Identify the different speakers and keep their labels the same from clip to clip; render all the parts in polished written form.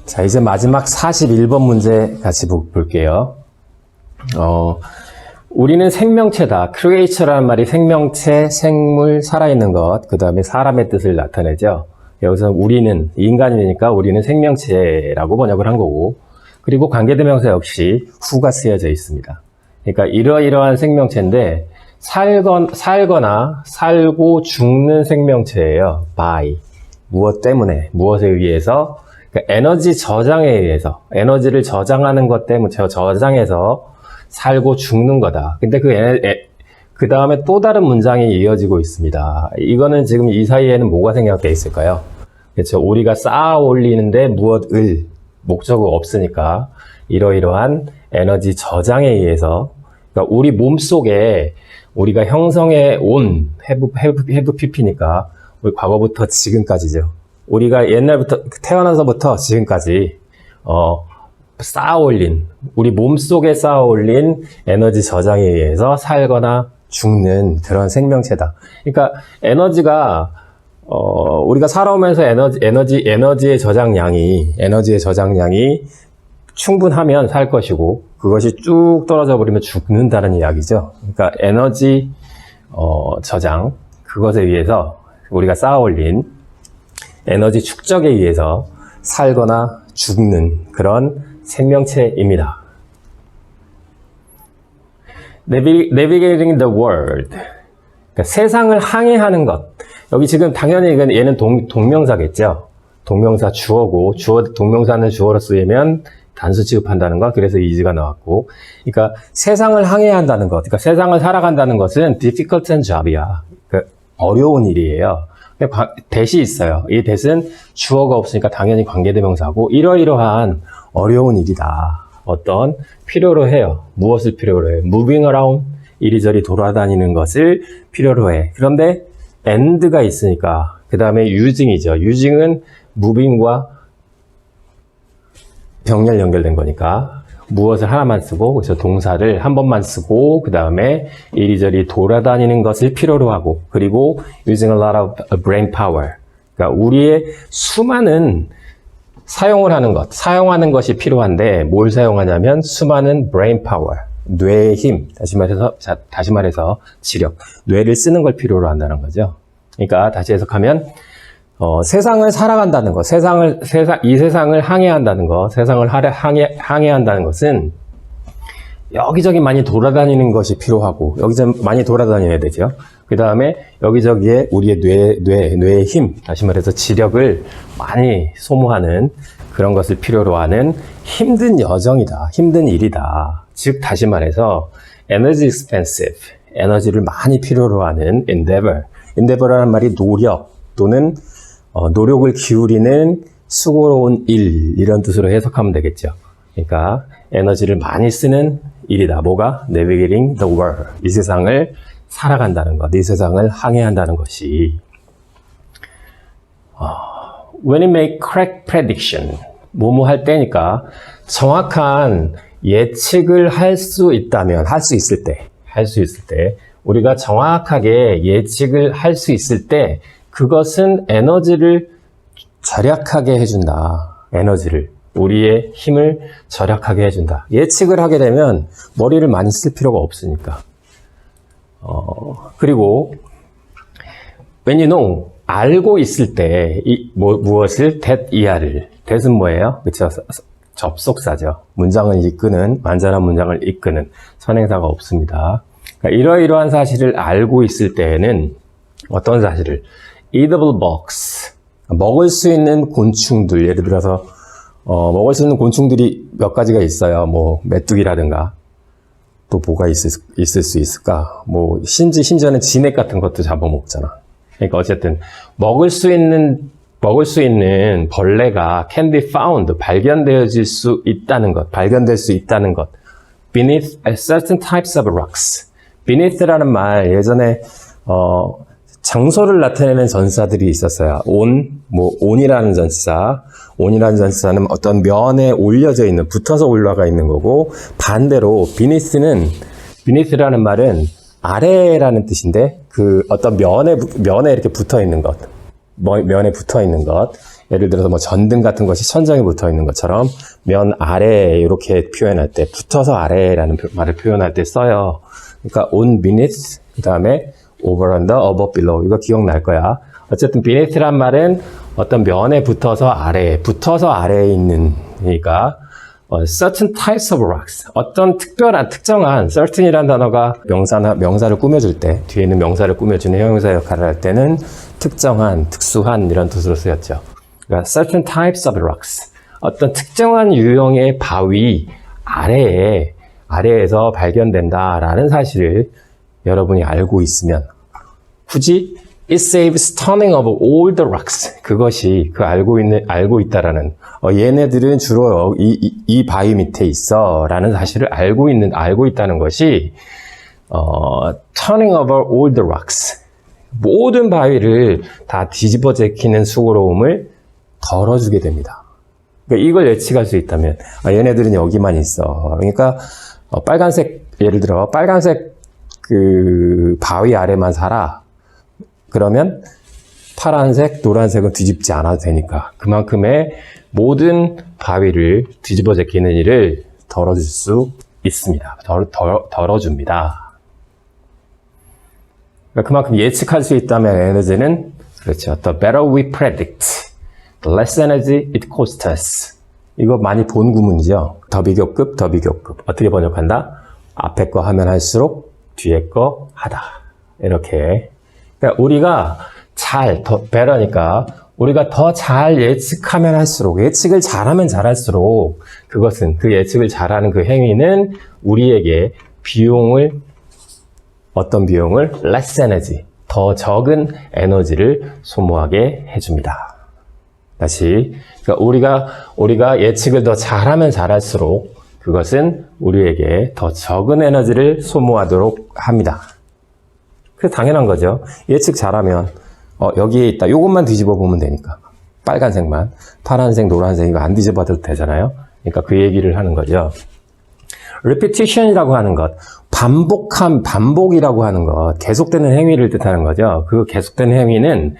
Speaker 1: 자, 이제 마지막 41번 문제 같이 볼게요. 우리는 생명체다. creature라는 말이 생명체, 생물, 살아있는 것, 그 다음에 사람의 뜻을 나타내죠. 여기서 우리는, 인간이니까 우리는 생명체라고 번역을 한 거고, 그리고 관계대명사 역시 후가 쓰여져 있습니다. 그러니까 이러이러한 생명체인데, 살거나 살고 죽는 생명체예요. by. 무엇 때문에, 무엇에 의해서, 그러니까 에너지 저장에 의해서, 에너지를 저장하는 것 때문에, 저장해서 살고 죽는 거다. 근데 그 다음에 또 다른 문장이 이어지고 있습니다. 이거는 지금 이 사이에는 뭐가 생략되어 있을까요? 그렇죠. 우리가 쌓아 올리는데 무엇을, 목적어 없으니까, 이러이러한 에너지 저장에 의해서, 그러니까 우리 몸 속에 우리가 형성해 온, have pp니까, 우리 과거부터 지금까지죠. 우리가 옛날부터, 태어나서부터 지금까지, 쌓아올린, 우리 몸속에 쌓아올린 에너지 저장에 의해서 살거나 죽는 그런 생명체다. 그러니까 에너지가, 우리가 살아오면서 에너지의 저장량이 충분하면 살 것이고, 그것이 쭉 떨어져 버리면 죽는다는 이야기죠. 그러니까 에너지, 저장, 그것에 의해서 우리가 쌓아올린 에너지 축적에 의해서 살거나 죽는 그런 생명체입니다. Navigating the world. 그러니까 세상을 항해하는 것. 여기 지금 당연히 얘는 동명사겠죠. 동명사 주어고, 동명사는 주어로 쓰이면 단수 취급한다는 것. 그래서 is가 나왔고. 그러니까 세상을 항해한다는 것. 그러니까 세상을 살아간다는 것은 difficult and job이야. 그러니까 어려운 일이에요. 대시 있어요. 이 대신 주어가 없으니까 당연히 관계대명사고, 이러이러한 어려운 일이다. 어떤 필요로 해요. 무엇을 필요로 해요? moving around, 이리저리 돌아다니는 것을 필요로 해. 그런데 and가 있으니까 그 다음에 using이죠. using은 moving과 병렬 연결된 거니까 무엇을 하나만 쓰고, 그래서 동사를 한 번만 쓰고, 그 다음에 이리저리 돌아다니는 것을 필요로 하고, 그리고 using a lot of brain power. 그러니까 우리의 수많은 사용하는 것이 필요한데, 뭘 사용하냐면 수많은 brain power, 뇌의 힘, 다시 말해서 지력, 뇌를 쓰는 걸 필요로 한다는 거죠. 그러니까 다시 해석하면, 세상을 살아간다는 것, 이 세상을 항해한다는 것, 세상을 항해한다는 것은 여기저기 많이 돌아다니는 것이 필요하고, 여기저기 많이 돌아다녀야 되죠. 그 다음에 여기저기에 우리의 뇌의 힘, 다시 말해서 지력을 많이 소모하는 그런 것을 필요로 하는 힘든 여정이다. 힘든 일이다. 즉, 다시 말해서 energy expensive, 에너지를 많이 필요로 하는 endeavor라는 말이 노력 또는 노력을 기울이는 수고로운 일, 이런 뜻으로 해석하면 되겠죠. 그러니까 에너지를 많이 쓰는 일이다. 뭐가? Navigating the world. 이 세상을 살아간다는 것, 이 세상을 항해한다는 것이. When it make correct prediction, 뭐뭐 할 때니까 정확한 예측을 할 수 있을 때, 우리가 정확하게 예측을 할 수 있을 때, 그것은 에너지를 절약하게 해준다. 우리의 힘을 절약하게 해준다. 예측을 하게 되면 머리를 많이 쓸 필요가 없으니까. 그리고 when you know, 알고 있을 때 무엇을 that은 뭐예요? 그렇죠? 접속사죠. 문장을 이끄는, 완전한 문장을 이끄는 선행사가 없습니다. 그러니까 이러이러한 사실을 알고 있을 때에는 어떤 사실을? eatable bugs, 먹을 수 있는 곤충들, 예를 들어서 먹을 수 있는 곤충들이 몇 가지가 있어요. 뭐 메뚜기라든가, 또 뭐가 있을 수 있을까? 뭐 심지어는 진액 같은 것도 잡아먹잖아. 그러니까 어쨌든 먹을 수 있는 벌레가 can be found, 발견될 수 있다는 것. beneath certain types of rocks. beneath라는 말, 예전에 장소를 나타내는 전사들이 있었어요. on이라는 전사는 어떤 면에 올려져 있는, 붙어서 올라가 있는 거고, 반대로 beneath라는 말은 아래라는 뜻인데, 그 어떤 면에 이렇게 붙어 있는 것, 면에 붙어 있는 것, 예를 들어서 뭐 전등 같은 것이 천장에 붙어 있는 것처럼 면 아래 이렇게 표현할 때 붙어서 아래라는 말을 표현할 때 써요. 그러니까 on beneath 그 다음에 over under above below 이거 기억날 거야. 어쨌든 beneath란 말은 어떤 면에 붙어서 아래에 있는 그러니까 certain types of rocks 어떤 특정한 certain이라는 단어가 명사를 꾸며줄 때 뒤에 있는 명사를 꾸며주는 형용사 역할을 할 때는 특정한, 특수한 이런 뜻으로 쓰였죠. 그러니까 certain types of rocks 어떤 특정한 유형의 바위 아래에서 발견된다라는 사실을 여러분이 알고 있으면 굳이 it saves turning over all the rocks 그것이 알고 있다라는 얘네들은 주로 이 바위 밑에 있어 라는 사실을 알고 있다는 것이 turning over all the rocks 모든 바위를 다 뒤집어 제키는 수고로움을 덜어주게 됩니다. 그러니까 이걸 예측할 수 있다면 얘네들은 여기만 있어. 그러니까 예를 들어 빨간색 그 바위 아래만 살아. 그러면 파란색, 노란색은 뒤집지 않아도 되니까 그만큼의 모든 바위를 뒤집어 제키는 일을 덜어줄 수 있습니다. 덜어줍니다. 그러니까 그만큼 예측할 수 있다면 에너지는 그렇죠. The better we predict, the less energy it costs us. 이거 많이 본 구문이죠. 더 비교급. 어떻게 번역한다? 앞에 거 하면 할수록 뒤에 거 하다. 이렇게. 그러니까 우리가 better니까 우리가 더 잘 예측하면 할수록, 예측을 잘하면 잘할수록 그 예측을 잘하는 그 행위는 우리에게 어떤 비용을 less energy, 더 적은 에너지를 소모하게 해줍니다. 다시, 그러니까 우리가 예측을 더 잘하면 잘할수록 그것은 우리에게 더 적은 에너지를 소모하도록 합니다. 그게 당연한 거죠. 예측 잘하면 여기에 있다. 요것만 뒤집어 보면 되니까. 빨간색만. 파란색, 노란색 이거 안 뒤집어도 되잖아요. 그러니까 그 얘기를 하는 거죠. repetition이라고 하는 것, 반복이라고 하는 것, 계속되는 행위를 뜻하는 거죠. 그 계속되는 행위는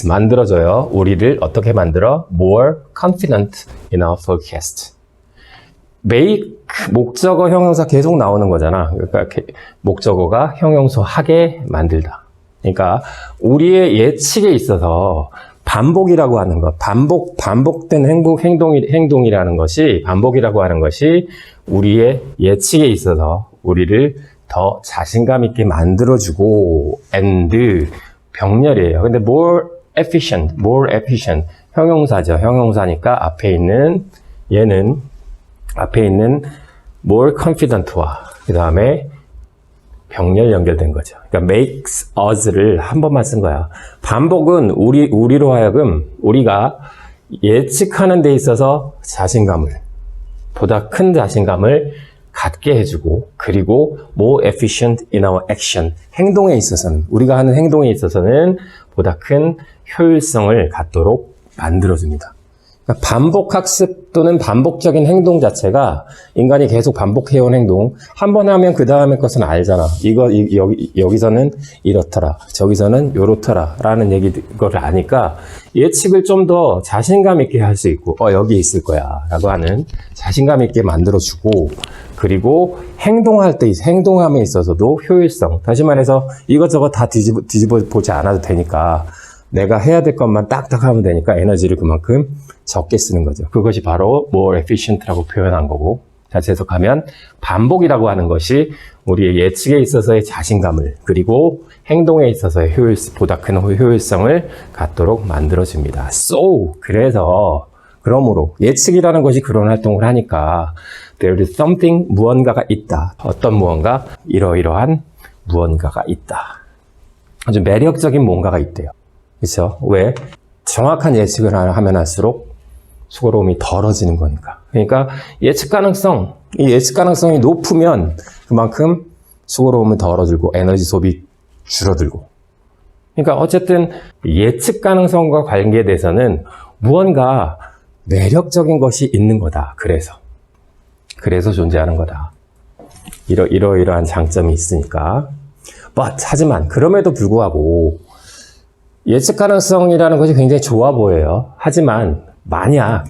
Speaker 1: 만들어줘요. 우리를 어떻게 만들어? more confident in our forecast. 목적어 형용사 계속 나오는 거잖아. 그러니까 목적어가 형용사 하게 만들다. 그러니까 우리의 예측에 있어서 반복이라고 하는 것, 반복된 행동이라는 것이, 반복이라고 하는 것이 우리의 예측에 있어서 우리를 더 자신감 있게 만들어주고, and, 병렬이에요. 근데 more efficient, 형용사죠. 형용사니까 앞에 있는 more confident와 그 다음에 병렬 연결된 거죠. 그러니까 makes us를 한 번만 쓴 거야. 반복은 우리로 하여금 우리가 예측하는 데 있어서 보다 큰 자신감을 갖게 해주고, 그리고 more efficient in our action, 우리가 하는 행동에 있어서는 보다 큰 효율성을 갖도록 만들어줍니다. 그러니까 반복학습 또는 반복적인 행동 자체가 인간이 계속 반복해온 행동, 한 번 하면 그 다음에 것은 알잖아. 여기서는 이렇더라, 저기서는 요렇더라 라는 거를 아니까 예측을 좀 더 자신감 있게 할 수 있고, 여기 있을 거야 라고 하는 자신감 있게 만들어주고, 그리고 행동함에 있어서도 효율성, 다시 말해서 이것저것 다 뒤집어 보지 않아도 되니까 내가 해야 될 것만 딱딱 하면 되니까 에너지를 그만큼 적게 쓰는 거죠. 그것이 바로 more efficient라고 표현한 거고, 다시 해석하면 반복이라고 하는 것이 우리의 예측에 있어서의 자신감을, 그리고 행동에 있어서의 보다 큰 효율성을 갖도록 만들어줍니다. 그러므로 예측이라는 것이 그런 활동을 하니까 there is something, 무언가가 있다. 어떤 무언가? 이러이러한 무언가가 있다. 아주 매력적인 뭔가가 있대요. 그렇죠? 왜? 정확한 예측을 하면 할수록 수고로움이 덜어지는 거니까. 그러니까 이 예측 가능성이 높으면 그만큼 수고로움은 덜어들고 에너지 소비 줄어들고. 그러니까 어쨌든 예측 가능성과 관계돼서는 무언가 매력적인 것이 있는 거다. 그래서 존재하는 거다. 이러이러한 장점이 있으니까. 하지만 그럼에도 불구하고 예측 가능성이라는 것이 굉장히 좋아 보여요. 하지만 만약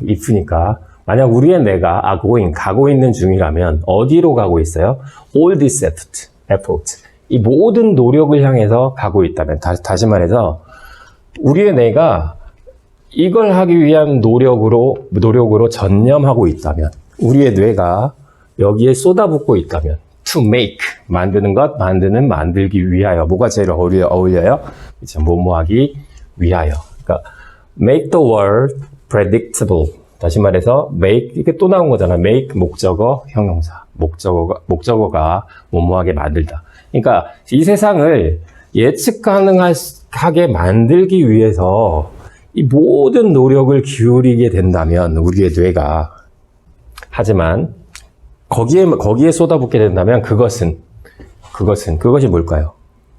Speaker 1: 만약 우리의 뇌가 가고 있는 중이라면 어디로 가고 있어요? All this effort. 이 모든 노력을 향해서 가고 있다면, 다시 말해서 우리의 뇌가 이걸 하기 위한 노력으로 전념하고 있다면, 우리의 뇌가 여기에 쏟아붓고 있다면, to make, 만들기 위하여. 뭐가 제일 어울려요? 그렇죠. 뭐하기 위하여. 그러니까 make the world predictable. 다시 말해서 make, 이게 또 나온 거잖아. make 목적어, 형용사. 목적어가 뭐하게 만들다. 그러니까 이 세상을 예측 가능하게 만들기 위해서 이 모든 노력을 기울이게 된다면 우리의 뇌가, 하지만 거기에 쏟아붓게 된다면 그것이 뭘까요?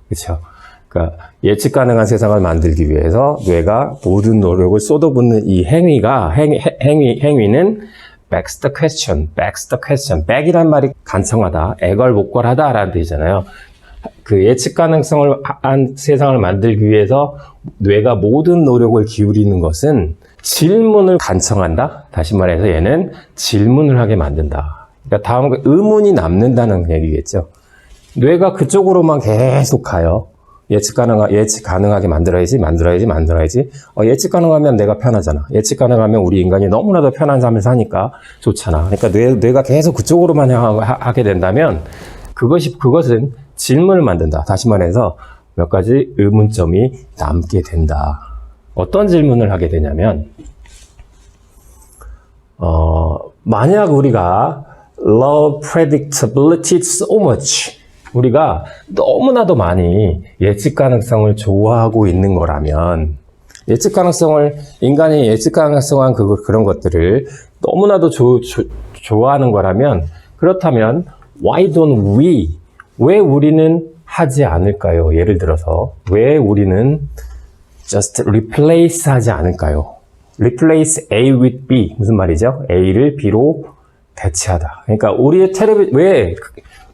Speaker 1: 그렇죠? 그러니까 예측 가능한 세상을 만들기 위해서 뇌가 모든 노력을 쏟아붓는 이 행위는 begs the question. beg이란 말이 간청하다, 애걸복걸하다라는 뜻이잖아요. 그 예측 가능성을 한 세상을 만들기 위해서 뇌가 모든 노력을 기울이는 것은 질문을 간청한다. 다시 말해서 얘는 질문을 하게 만든다. 그러니까 다음 의문이 남는다는 얘기겠죠. 뇌가 그쪽으로만 계속 가요. 예측 가능하게 만들어야지. 예측 가능하면 내가 편하잖아. 예측 가능하면 우리 인간이 너무나도 편한 삶을 사니까 좋잖아. 그러니까 뇌가 계속 그쪽으로만 하게 된다면 그것은 질문을 만든다. 다시 말해서 몇 가지 의문점이 남게 된다. 어떤 질문을 하게 되냐면, 만약 우리가 love predictability so much, 우리가 너무나도 많이 예측 가능성을 좋아하고 있는 거라면, 인간이 예측 가능성한 그런 것들을 너무나도 좋아하는 거라면, 그렇다면 why don't we, 왜 우리는 하지 않을까요? 예를 들어서 왜 우리는 just replace 하지 않을까요? replace A with B, 무슨 말이죠? A를 B로 대체하다. 그러니까 우리의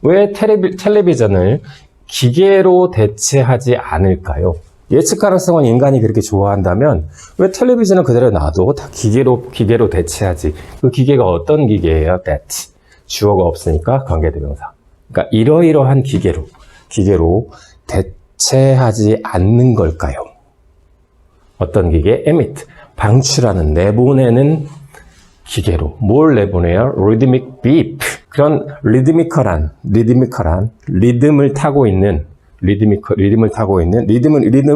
Speaker 1: 왜 텔레비전을 기계로 대체하지 않을까요? 예측 가능성은 인간이 그렇게 좋아한다면 왜 텔레비전을 그대로 놔도 다 기계로 대체하지? 그 기계가 어떤 기계예요? that. 주어가 없으니까 관계대명사. 그러니까 이러이러한 기계로 대체하지 않는 걸까요? 어떤 기계? emit. 방출하는, 내보내는 기계로. 뭘 내보내요? rhythmic beep. 그런 리드미컬한 리듬을 타고 있는 리듬은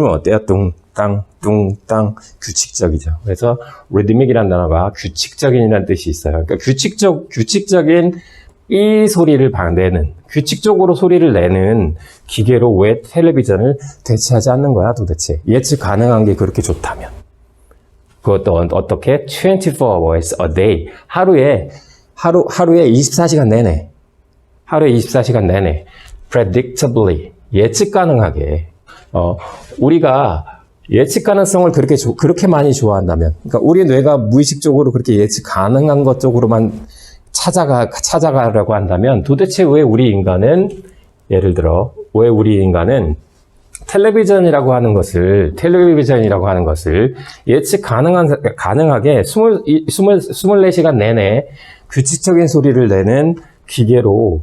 Speaker 1: 어때요? 뚱땅 규칙적이죠. 그래서 rhythmic이라는 단어가 규칙적인이라는 뜻이 있어요. 그러니까 규칙적인 이 소리를 내는, 규칙적으로 소리를 내는 기계로 왜 텔레비전을 대체하지 않는 거야 도대체? 예측 가능한 게 그렇게 좋다면. 그것도 어떻게? 24 hours a day. 하루에 24시간 내내 predictably, 예측 가능하게, 우리가 예측 가능성을 그렇게 많이 좋아한다면, 그러니까 우리 뇌가 무의식적으로 그렇게 예측 가능한 것 쪽으로만 찾아가려고 한다면, 도대체 왜 우리 인간은 텔레비전이라고 하는 것을 예측 가능하게 24시간 내내 규칙적인 소리를 내는 기계로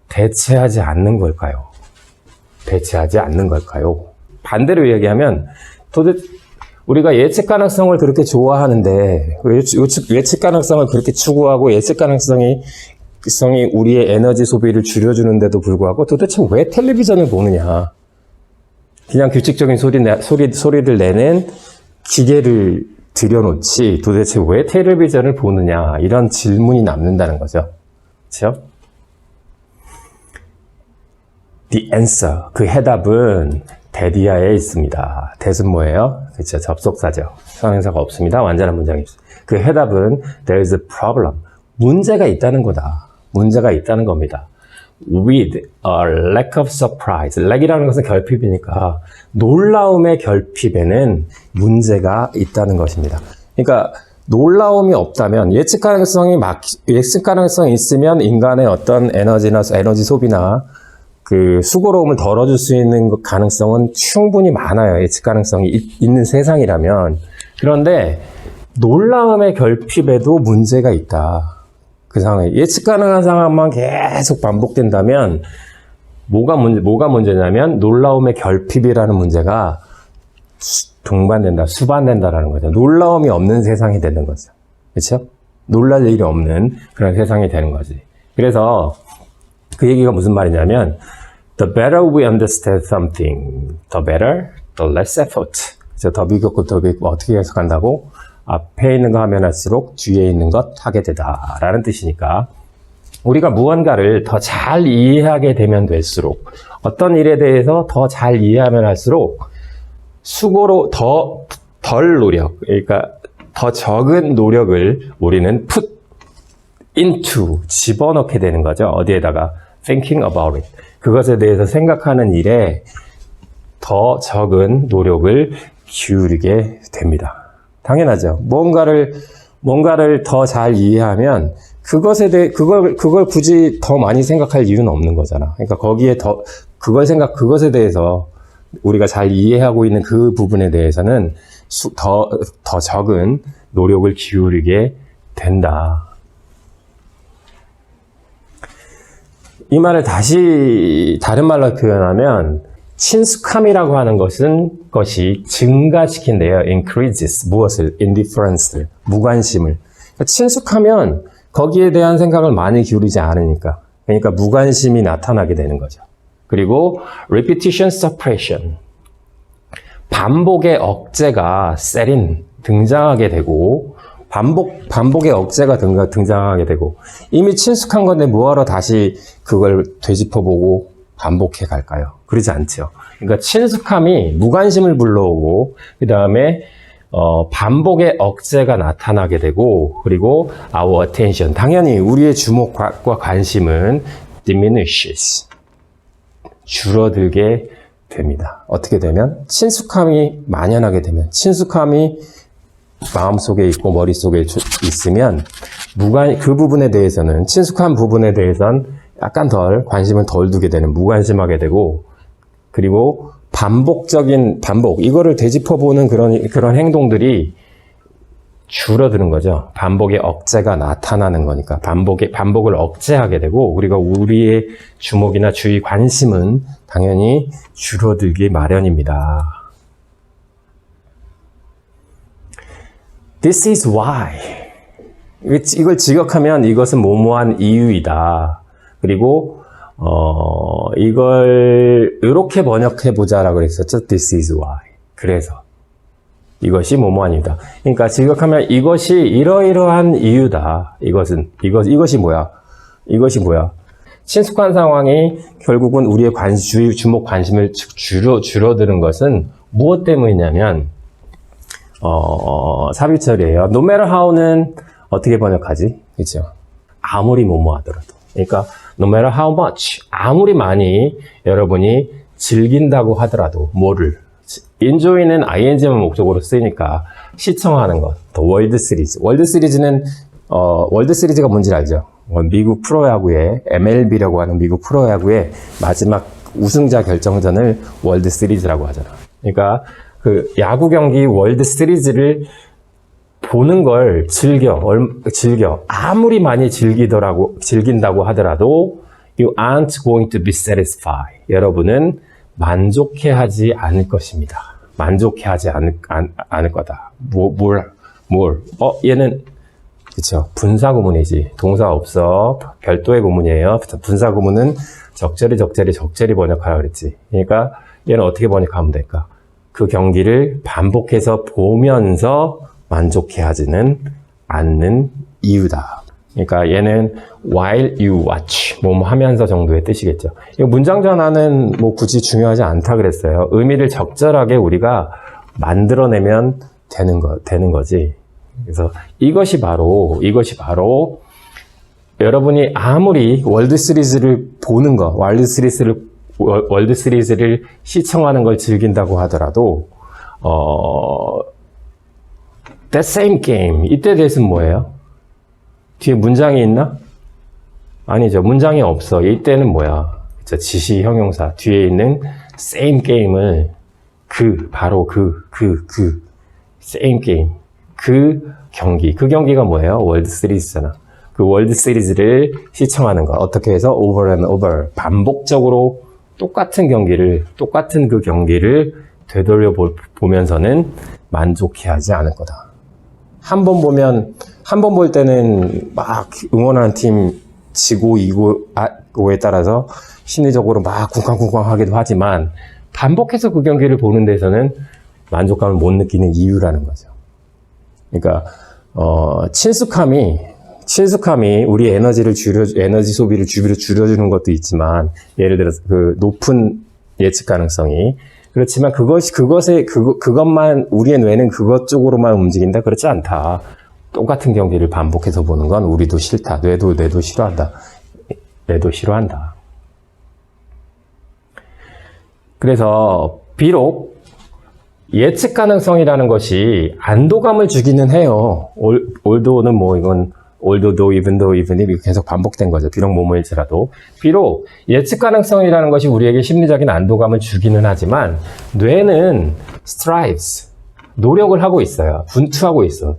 Speaker 1: 대체하지 않는 걸까요? 반대로 이야기하면, 도대체 우리가 예측 가능성을 그렇게 좋아하는데, 예측 가능성을 그렇게 추구하고 예측 가능성이 우리의 에너지 소비를 줄여주는데도 불구하고 도대체 왜 텔레비전을 보느냐? 그냥 규칙적인 소리를 내는 기계를 들여놓지 도대체 왜 텔레비전을 보느냐, 이런 질문이 남는다는 거죠. 그렇죠? The answer, 그 해답은 대디아에 있습니다. 대은 뭐예요? 그렇죠. 접속사죠. 선행사가 없습니다. 완전한 문장이 있습니다. 그 해답은 there is a problem. 문제가 있다는 거다. 문제가 있다는 겁니다. With a lack of surprise. lack이라는 것은 결핍이니까 놀라움의 결핍에는 문제가 있다는 것입니다. 그러니까 놀라움이 없다면, 예측 가능성이 있으면 인간의 어떤 에너지 소비나 그 수고로움을 덜어줄 수 있는 가능성은 충분히 많아요. 예측 가능성이 있는 세상이라면. 그런데 놀라움의 결핍에도 문제가 있다. 그 상황에 예측 가능한 상황만 계속 반복된다면 뭐가 문제냐면 놀라움의 결핍이라는 문제가 동반된다, 수반된다라는 거죠. 놀라움이 없는 세상이 되는 거죠. 그렇죠? 놀랄 일이 없는 그런 세상이 되는 거지. 그래서 그 얘기가 무슨 말이냐면 the better we understand something, the better, the less effort. 그래서 더 비교고 어떻게 해석한다고? 앞에 있는 거 하면 할수록 뒤에 있는 것 하게 되다 라는 뜻이니까 우리가 무언가를 더 잘 이해하게 되면 될수록 어떤 일에 대해서 더 잘 이해하면 할수록 수고로 덜 노력, 그러니까 더 적은 노력을 우리는 put into, 집어넣게 되는 거죠. 어디에다가? thinking about it. 그것에 대해서 생각하는 일에 더 적은 노력을 기울이게 됩니다. 당연하죠. 뭔가를 더 잘 이해하면 그걸 굳이 더 많이 생각할 이유는 없는 거잖아. 그러니까 거기에 그것에 대해서 우리가 잘 이해하고 있는 그 부분에 대해서는 더 적은 노력을 기울이게 된다. 이 말을 다시 다른 말로 표현하면 친숙함이라고 하는 것이 증가시킨대요. increases. 무엇을? indifference. 무관심을. 그러니까 친숙하면 거기에 대한 생각을 많이 기울이지 않으니까. 그러니까 무관심이 나타나게 되는 거죠. 그리고 repetition suppression. 반복의 억제가 set in, 등장하게 되고 반복의 억제가 등장하게 되고 이미 친숙한 건데 뭐하러 다시 그걸 되짚어보고 반복해 갈까요? 그러지 않죠. 그러니까 친숙함이 무관심을 불러오고 그 다음에 반복의 억제가 나타나게 되고 그리고 our attention, 당연히 우리의 주목과 관심은 diminishes, 줄어들게 됩니다. 어떻게 되면? 친숙함이 만연하게 되면, 친숙함이 마음속에 있고 머릿속에 있으면 그 부분에 대해서는, 친숙한 부분에 대해서는 약간 관심을 덜 두게 되는, 무관심하게 되고, 그리고 반복, 이거를 되짚어보는 그런 행동들이 줄어드는 거죠. 반복의 억제가 나타나는 거니까. 반복을 억제하게 되고, 우리의 주목이나 주의 관심은 당연히 줄어들기 마련입니다. This is why. 이걸 직역하면 이것은 뭐뭐한 이유이다. 그리고 이걸 이렇게 번역해 보자라고 그랬었죠. This is why. 그래서 이것이 뭐뭐한 이유다. 그러니까 직역하면 이것이 이러이러한 이유다. 이것이 뭐야? 친숙한 상황이 결국은 우리의 주목 관심을 줄어드는 것은 무엇 때문이냐면 삽입절이에요. No matter how는 어떻게 번역하지? 그렇죠? 아무리 뭐뭐하더라도. 그러니까 no matter how much, 아무리 많이 여러분이 즐긴다고 하더라도 뭐를? enjoy는 ing만 목적으로 쓰이니까 시청하는 것. 더 월드 시리즈. 월드 시리즈가 뭔지 알죠? 미국 프로야구의 MLB라고 하는 미국 프로야구의 마지막 우승자 결정전을 월드 시리즈라고 하잖아. 그러니까 그 야구 경기 월드 시리즈를 보는 걸 즐겨. 아무리 많이 즐긴다고 하더라도 you aren't going to be satisfied. 여러분은 만족해하지 않을 것입니다. 만족해하지 않을 거다. 얘는 그쵸, 분사 구문이지. 동사 없어. 별도의 구문이에요. 분사 구문은 적절히 번역하라 그랬지. 그러니까 얘는 어떻게 번역하면 될까? 그 경기를 반복해서 보면서 만족해하지는 않는 이유다. 그러니까 얘는 while you watch, 뭐뭐 하면서 정도의 뜻이겠죠. 이 문장 전환은 뭐 굳이 중요하지 않다 그랬어요. 의미를 적절하게 우리가 만들어내면 되는 거지. 그래서 이것이 바로 여러분이 아무리 월드 시리즈를 보는 거, 월드 시리즈를 시청하는 걸 즐긴다고 하더라도 that same game, 이때 대해서는 뭐예요? 뒤에 문장이 있나? 아니죠. 문장이 없어. 이때는 뭐야? 그쵸? 지시 형용사 뒤에 있는 same 게임을 바로 same 게임 그 경기가 뭐예요? 월드 시리즈잖아. 그 월드 시리즈를 시청하는 거 어떻게 해서 over and over 반복적으로 똑같은 그 경기를 되돌려 보면서는 만족해하지 않을 거다. 한 번 볼 때는 막 응원하는 팀 지고 이고에 따라서 심리적으로 막 쿵쾅쿵쾅하기도 하지만 반복해서 그 경기를 보는 데서는 만족감을 못 느끼는 이유라는 거죠. 그러니까 친숙함이 우리 에너지 소비를 줄여주는 것도 있지만, 예를 들어서 그 높은 예측 가능성이, 그렇지만 그것만 우리의 뇌는 그것 쪽으로만 움직인다? 그렇지 않다. 똑같은 경기를 반복해서 보는 건 우리도 싫다. 뇌도 싫어한다. 뇌도 싫어한다. 그래서 비록 예측 가능성이라는 것이 안도감을 주기는 해요. 올도는 뭐 이건 올도도 이분도 이분이 계속 반복된 거죠. 비록 뭐뭐일지라도. 비록 예측 가능성이라는 것이 우리에게 심리적인 안도감을 주기는 하지만 뇌는 strives, 노력을 하고 있어요. 분투하고 있어.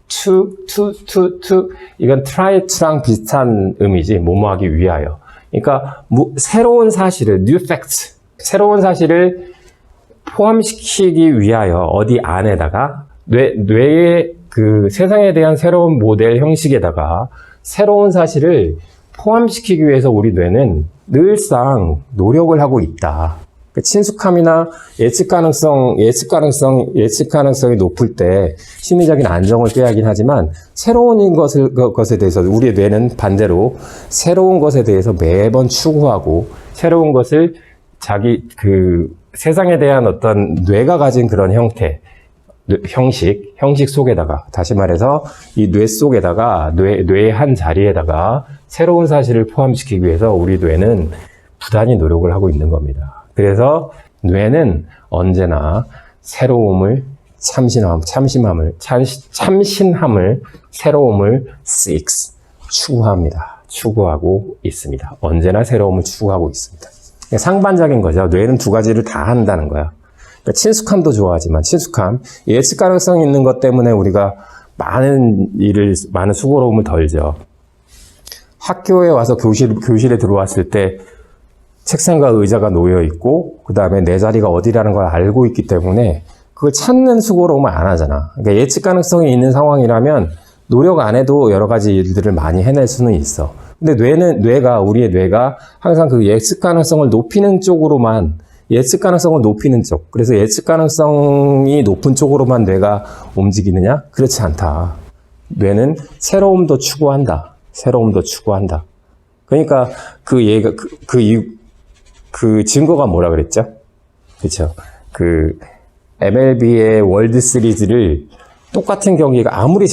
Speaker 1: to 이건 try to랑 비슷한 의미지. 뭐뭐하기 위하여. 그러니까 새로운 사실을 new facts, 새로운 사실을 포함시키기 위하여 어디 안에다가 뇌의 그 세상에 대한 새로운 모델 형식에다가 새로운 사실을 포함시키기 위해서 우리 뇌는 늘상 노력을 하고 있다. 친숙함이나 예측 가능성이 높을 때 심리적인 안정을 꾀하긴 하지만 새로운 것에 대해서 우리의 뇌는 반대로 새로운 것에 대해서 매번 추구하고 새로운 것을 세상에 대한 어떤 뇌가 가진 그런 형식 속에다가, 다시 말해서 이 뇌 속에다가, 뇌의 한 자리에다가 새로운 사실을 포함시키기 위해서 우리 뇌는 부단히 노력을 하고 있는 겁니다. 그래서 뇌는 언제나 새로움을, 새로움을 추구하고 있습니다. 언제나 새로움을 추구하고 있습니다. 상반적인 거죠. 뇌는 두 가지를 다 한다는 거야. 그러니까 친숙함도 좋아하지만 예측 가능성이 있는 것 때문에 우리가 많은 수고로움을 덜죠. 학교에 와서 교실에 들어왔을 때 책상과 의자가 놓여 있고, 그 다음에 내 자리가 어디라는 걸 알고 있기 때문에 그걸 찾는 수고로움을 안 하잖아. 그러니까 예측 가능성이 있는 상황이라면 노력 안 해도 여러 가지 일들을 많이 해낼 수는 있어. 근데 우리의 뇌가 항상 그 예측 가능성을 높이는 쪽으로만, 그래서 예측 가능성이 높은 쪽으로만 뇌가 움직이느냐? 그렇지 않다. 뇌는 새로움도 추구한다. 그러니까 그 증거가 뭐라 그랬죠? 그쵸? MLB의 월드 시리즈를 똑같은 경기가 아무리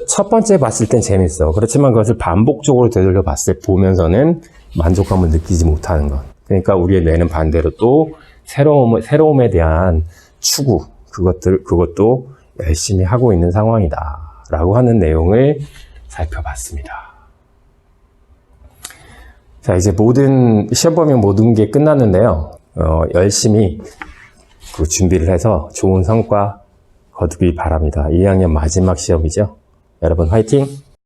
Speaker 1: 첫 번째 봤을 땐 재밌어. 그렇지만 그것을 반복적으로 되돌려 보면서는 만족감을 느끼지 못하는 것. 그러니까 우리의 뇌는 반대로 또 새로움에 대한 추구, 그것도 열심히 하고 있는 상황이다. 라고 하는 내용을 살펴봤습니다. 자, 이제 시험 범위 모든 게 끝났는데요. 열심히 준비를 해서 좋은 성과 거두기 바랍니다. 2학년 마지막 시험이죠. 여러분 화이팅!